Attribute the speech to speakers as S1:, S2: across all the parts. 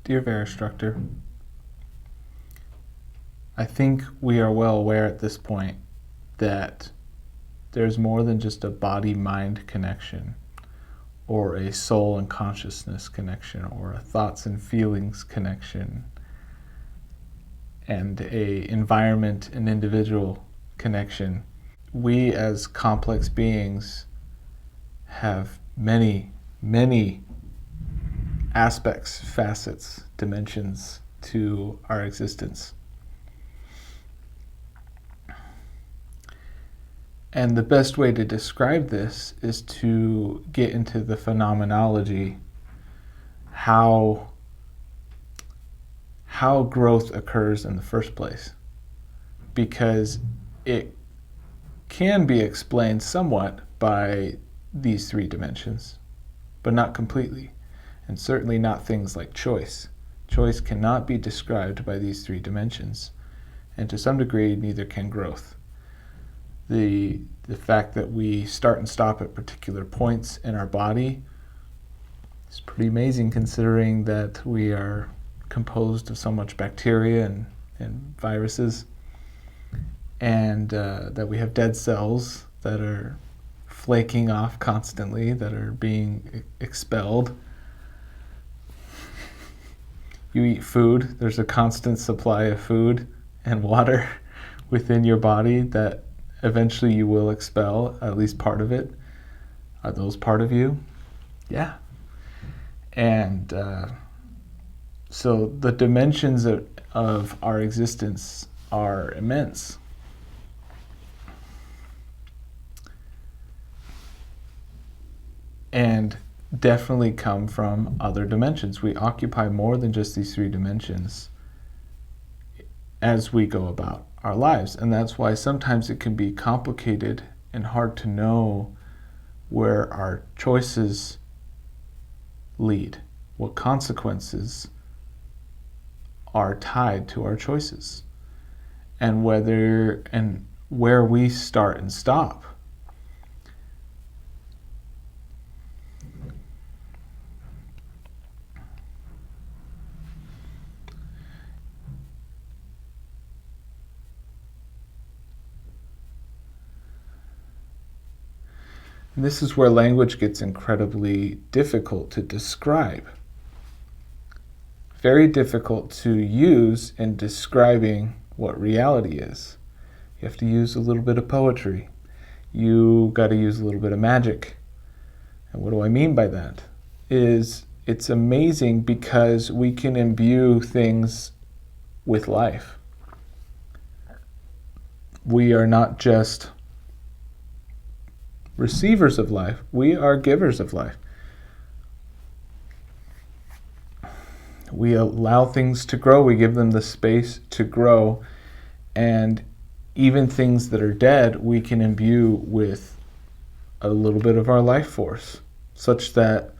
S1: Dear Verastructor, I think we are well aware at this point that there's more than just a body-mind connection, or a soul and consciousness connection, or a thoughts and feelings connection, and a environment and individual connection. We as complex beings have many, many aspects, facets, dimensions to our existence. And the best way to describe this is to get into the phenomenology, how growth occurs in the first place. Because it can be explained somewhat by these three dimensions, but not completely. And certainly not things like choice. Choice cannot be described by these three dimensions. And to some degree, neither can growth. The fact that we start and stop at particular points in our body is pretty amazing, considering that we are composed of so much bacteria and viruses, and that we have dead cells that are flaking off constantly, that are being expelled. You eat food, there's a constant supply of food and water within your body that eventually you will expel, at least part of it. Are those part of you? Yeah. And so the dimensions of our existence are immense. And definitely come from other dimensions. We occupy more than just these three dimensions as we go about our lives. And that's why sometimes it can be complicated and hard to know where our choices lead, what consequences are tied to our choices, and whether and where we start and stop. And this is where language gets incredibly difficult to describe. Very difficult to use in describing what reality is. You have to use a little bit of poetry. You got to use a little bit of magic. And what do I mean by that? It's amazing because we can imbue things with life. We are not just receivers of life, we are givers of life. We allow things to grow, we give them the space to grow, and even things that are dead, we can imbue with a little bit of our life force, such that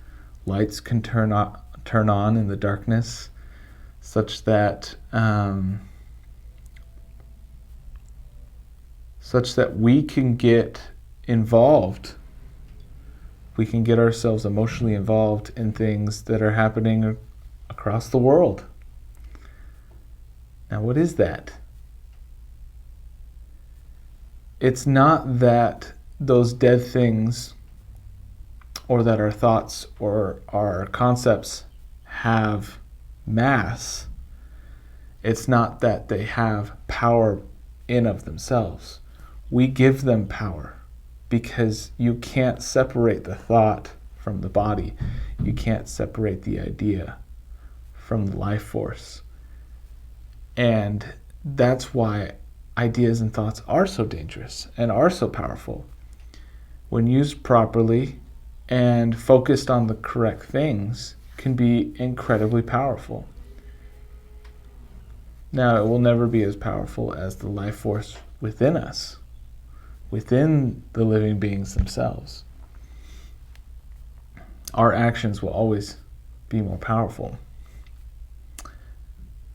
S1: lights can turn on in the darkness, such that we can get involved. We can get ourselves emotionally involved in things that are happening across the world. Now, what is that? It's not that those dead things, or that our thoughts or our concepts have mass. It's not that they have power in of themselves. We give them power, because you can't separate the thought from the body. You can't separate the idea from the life force. And that's why ideas and thoughts are so dangerous and are so powerful. When used properly and focused on the correct things, can be incredibly powerful. Now, it will never be as powerful as the life force within us, within the living beings themselves. Our actions will always be more powerful.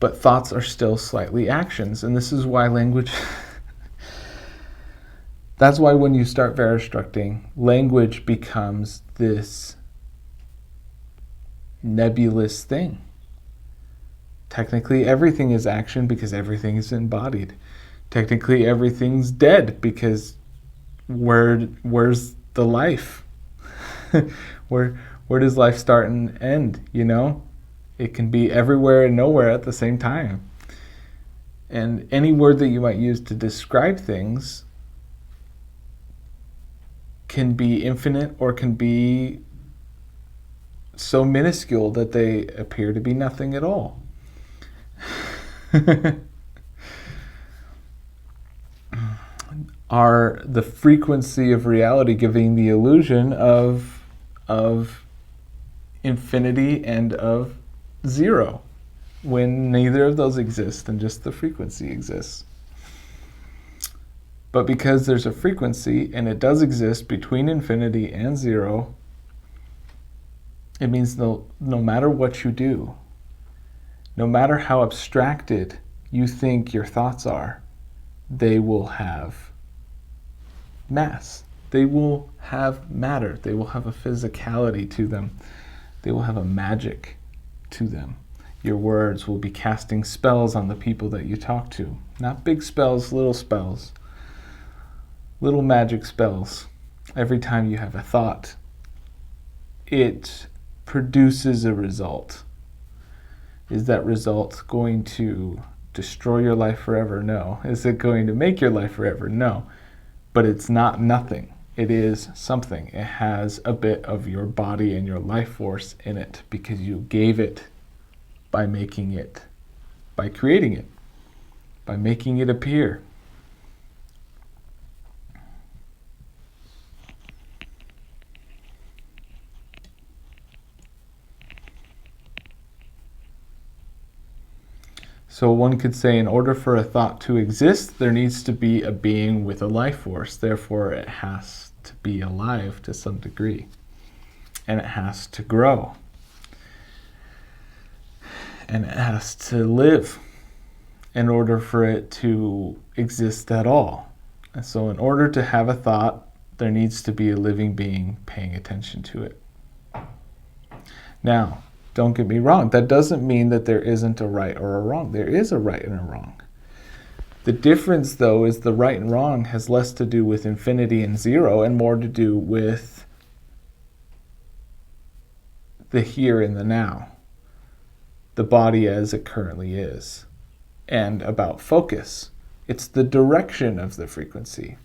S1: But thoughts are still slightly actions, and this is why language... That's why when you start Verastructing, language becomes this nebulous thing. Technically, everything is action because everything is embodied. Technically, everything's dead because where's the life? where does life start and end, you know? It can be everywhere and nowhere at the same time. And any word that you might use to describe things can be infinite or can be so minuscule that they appear to be nothing at all. Are the frequency of reality giving the illusion of infinity and of zero, when neither of those exist and just the frequency exists? But because there's a frequency and it does exist between infinity and zero, it means no matter what you do, no matter how abstracted you think your thoughts are, they will have mass. They will have matter. They will have a physicality to them. They will have a magic to them. Your words will be casting spells on the people that you talk to. Not big spells, little spells. Little magic spells. Every time you have a thought, it produces a result. Is that result going to destroy your life forever? No. Is it going to make your life forever? No. But it's not nothing. It is something. It has a bit of your body and your life force in it because you gave it by making it, by creating it, by making it appear. So one could say, in order for a thought to exist, there needs to be a being with a life force. Therefore, it has to be alive to some degree. And it has to grow. And it has to live in order for it to exist at all. And so in order to have a thought, there needs to be a living being paying attention to it. Now, don't get me wrong, that doesn't mean that there isn't a right or a wrong. There is a right and a wrong. The difference, though, is the right and wrong has less to do with infinity and zero and more to do with the here and the now, the body as it currently is, and about focus. It's the direction of the frequency.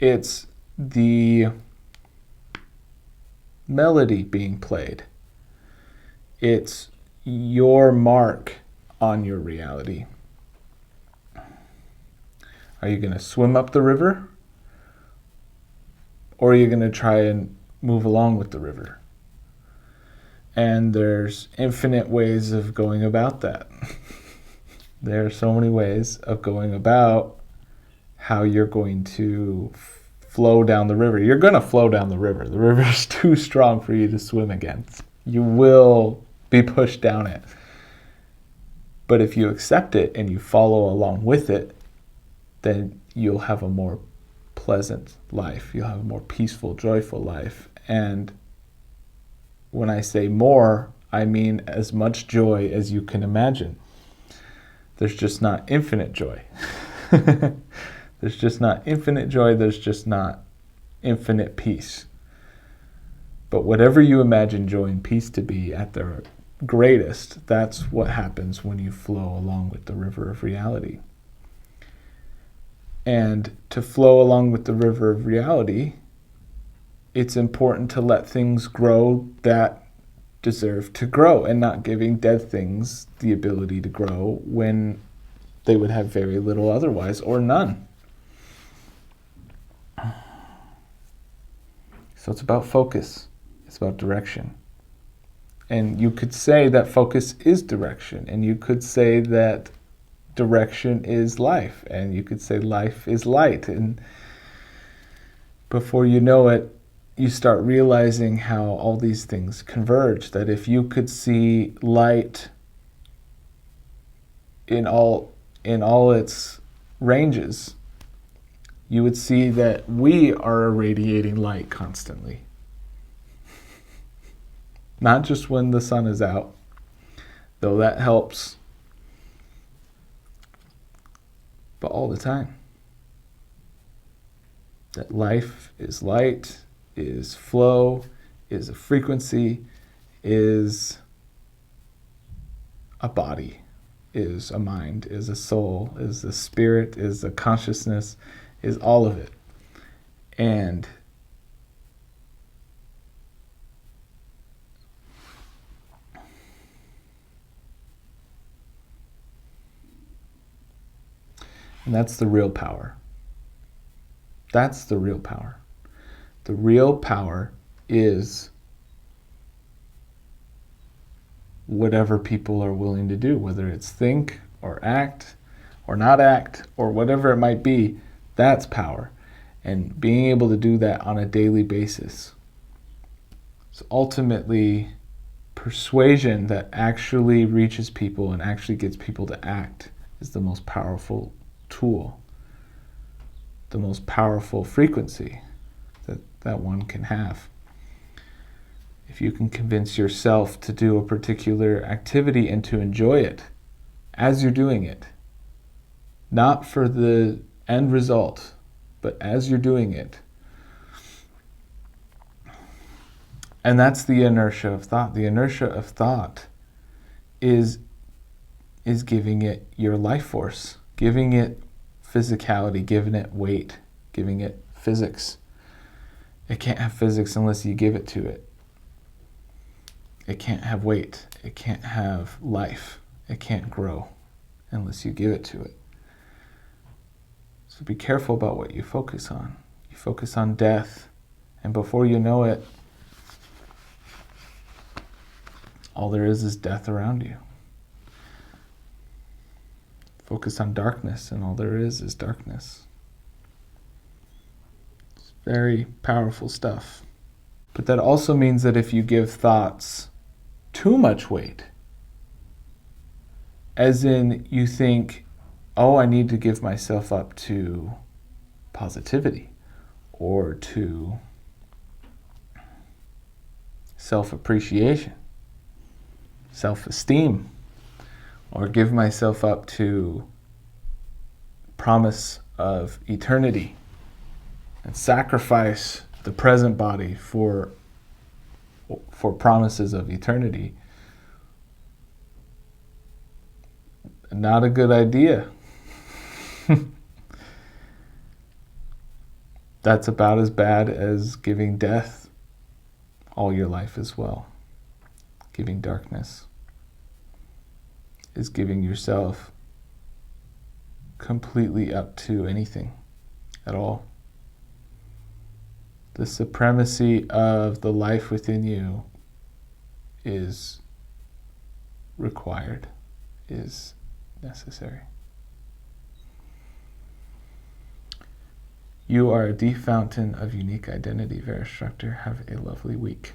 S1: It's the melody being played. It's your mark on your reality. Are you going to swim up the river? Or are you going to try and move along with the river? And there's infinite ways of going about that. There are so many ways of going about how you're going to flow down the river. You're going to flow down the river. The river is too strong for you to swim against. You will be pushed down it. But if you accept it and you follow along with it, then you'll have a more pleasant life. You'll have a more peaceful, joyful life. And when I say more, I mean as much joy as you can imagine. There's just not infinite joy. There's just not infinite joy. There's just not infinite peace. But whatever you imagine joy and peace to be at their greatest, that's what happens when you flow along with the river of reality. And to flow along with the river of reality, it's important to let things grow that deserve to grow and not giving dead things the ability to grow when they would have very little otherwise or none. So it's about focus. It's about direction. And you could say that focus is direction, and you could say that direction is life, and you could say life is light. And before you know it, you start realizing how all these things converge, that if you could see light in all its ranges, you would see that we are irradiating light constantly. Not just when the sun is out. though that helps. But all the time. That life is light, is flow, is a frequency, is a body, is a mind, is a soul, is a spirit, is a consciousness, is all of it. And that's the real power. That's the real power. The real power is whatever people are willing to do, whether it's think or act or not act or whatever it might be. That's power. And being able to do that on a daily basis. So ultimately, persuasion that actually reaches people and actually gets people to act is the most powerful tool, the most powerful frequency that one can have. If you can convince yourself to do a particular activity and to enjoy it as you're doing it, not for the end result, but as you're doing it. And that's the inertia of thought. The inertia of thought is giving it your life force, giving it physicality, giving it weight, giving it physics. It can't have physics unless you give it to it. It can't have weight. It can't have life. It can't grow unless you give it to it. So be careful about what you focus on. You focus on death, and before you know it, all there is death around you. Focus on darkness, and all there is darkness. It's very powerful stuff. But that also means that if you give thoughts too much weight, as in you think, oh, I need to give myself up to positivity or to self-appreciation, self-esteem, or give myself up to promise of eternity and sacrifice the present body for promises of eternity. Not a good idea. That's about as bad as giving death all your life as well. Giving darkness is giving yourself completely up to anything at all. The supremacy of the life within you is required, is necessary. You are a deep fountain of unique identity, Verastructor. Have a lovely week.